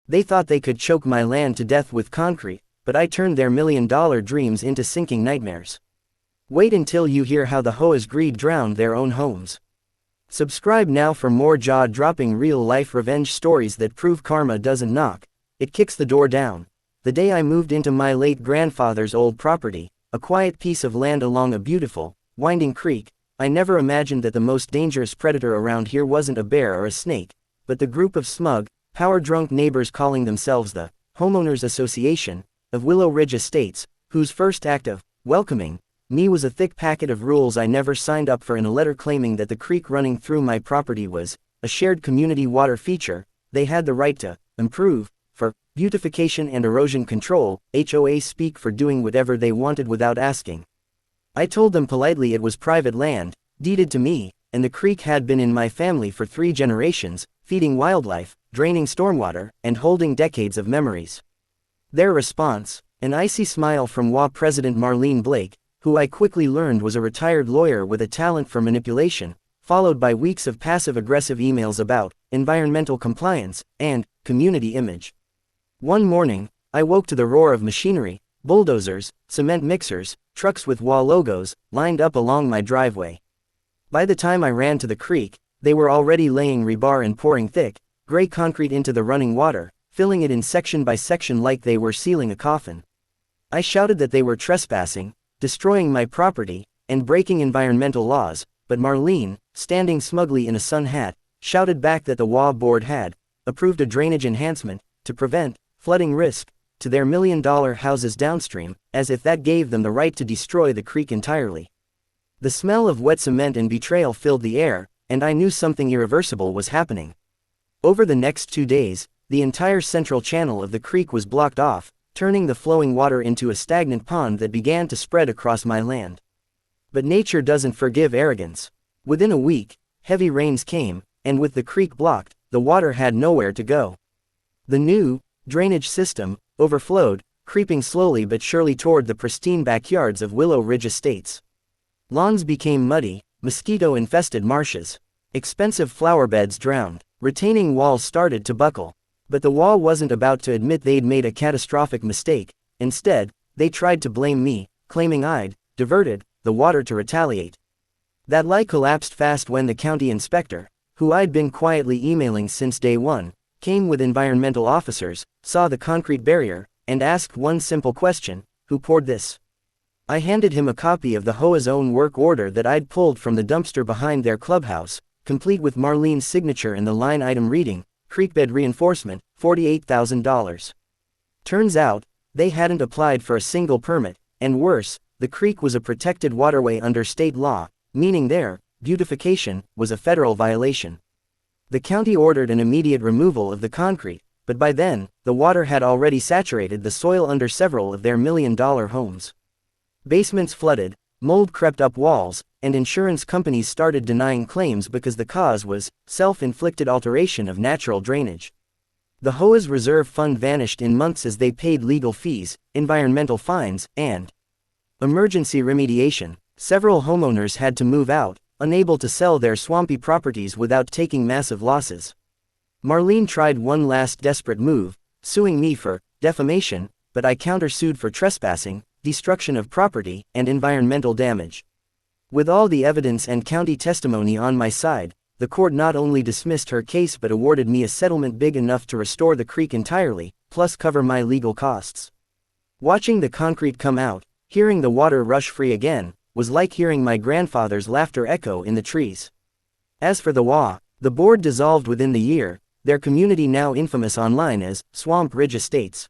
They thought they could choke my land to death with concrete, but I turned their million-dollar dreams into sinking nightmares. Wait until you hear how the HOA's greed drowned their own homes. Subscribe now for more jaw-dropping real-life revenge stories that prove karma doesn't knock, it kicks the door down. The day I moved into my late grandfather's old property, a quiet piece of land along a beautiful, winding creek, I never imagined that the most dangerous predator around here wasn't a bear or a snake, but the group of smug, power-drunk neighbors calling themselves the Homeowners Association of Willow Ridge Estates, whose first act of welcoming me was a thick packet of rules I never signed up for in a letter claiming that the creek running through my property was a shared community water feature they had the right to improve for beautification and erosion control, HOA speak for doing whatever they wanted without asking. I told them politely it was private land, deeded to me, and the creek had been in my family for 3 generations, feeding wildlife, draining stormwater, and holding decades of memories. Their response? An icy smile from HOA President Marlene Blake, who I quickly learned was a retired lawyer with a talent for manipulation, followed by weeks of passive-aggressive emails about environmental compliance and community image. One morning, I woke to the roar of machinery, bulldozers, cement mixers, trucks with HOA logos, lined up along my driveway. By the time I ran to the creek, they were already laying rebar and pouring thick, gray concrete into the running water, filling it in section by section like they were sealing a coffin. I shouted that they were trespassing, destroying my property, and breaking environmental laws, but Marlene, standing smugly in a sun hat, shouted back that the HOA board had approved a drainage enhancement to prevent flooding risk to their million-dollar houses downstream, as if that gave them the right to destroy the creek entirely. The smell of wet cement and betrayal filled the air, and I knew something irreversible was happening. Over the next 2 days, the entire central channel of the creek was blocked off, turning the flowing water into a stagnant pond that began to spread across my land. But nature doesn't forgive arrogance. Within a week, heavy rains came, and with the creek blocked, the water had nowhere to go. The new drainage system overflowed, creeping slowly but surely toward the pristine backyards of Willow Ridge Estates. Lawns became muddy, mosquito-infested marshes. Expensive flower beds drowned. Retaining walls started to buckle. But the HOA wasn't about to admit they'd made a catastrophic mistake. Instead, they tried to blame me, claiming I'd diverted the water to retaliate. That lie collapsed fast when the county inspector, who I'd been quietly emailing since day one, came with environmental officers, saw the concrete barrier, and asked one simple question: who poured this? I handed him a copy of the HOA's own work order that I'd pulled from the dumpster behind their clubhouse, complete with Marlene's signature and the line item reading, creekbed reinforcement, $48,000. Turns out, they hadn't applied for a single permit, and worse, the creek was a protected waterway under state law, meaning their beautification was a federal violation. The county ordered an immediate removal of the concrete, but by then, the water had already saturated the soil under several of their million-dollar homes. Basements flooded, mold crept up walls, and insurance companies started denying claims because the cause was self-inflicted alteration of natural drainage. The HOA's reserve fund vanished in months as they paid legal fees, environmental fines, and emergency remediation. Several homeowners had to move out, unable to sell their swampy properties without taking massive losses. Marlene tried one last desperate move, suing me for defamation, but I countersued for trespassing, destruction of property, and environmental damage. With all the evidence and county testimony on my side, the court not only dismissed her case but awarded me a settlement big enough to restore the creek entirely, plus cover my legal costs. Watching the concrete come out, hearing the water rush free again, was like hearing my grandfather's laughter echo in the trees. As for the HOA, the board dissolved within the year, their community now infamous online as Swamp Ridge Estates.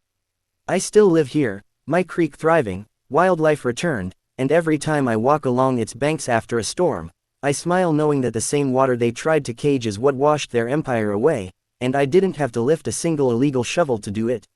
I still live here, my creek thriving, wildlife returned, and every time I walk along its banks after a storm, I smile knowing that the same water they tried to cage is what washed their empire away, and I didn't have to lift a single illegal shovel to do it.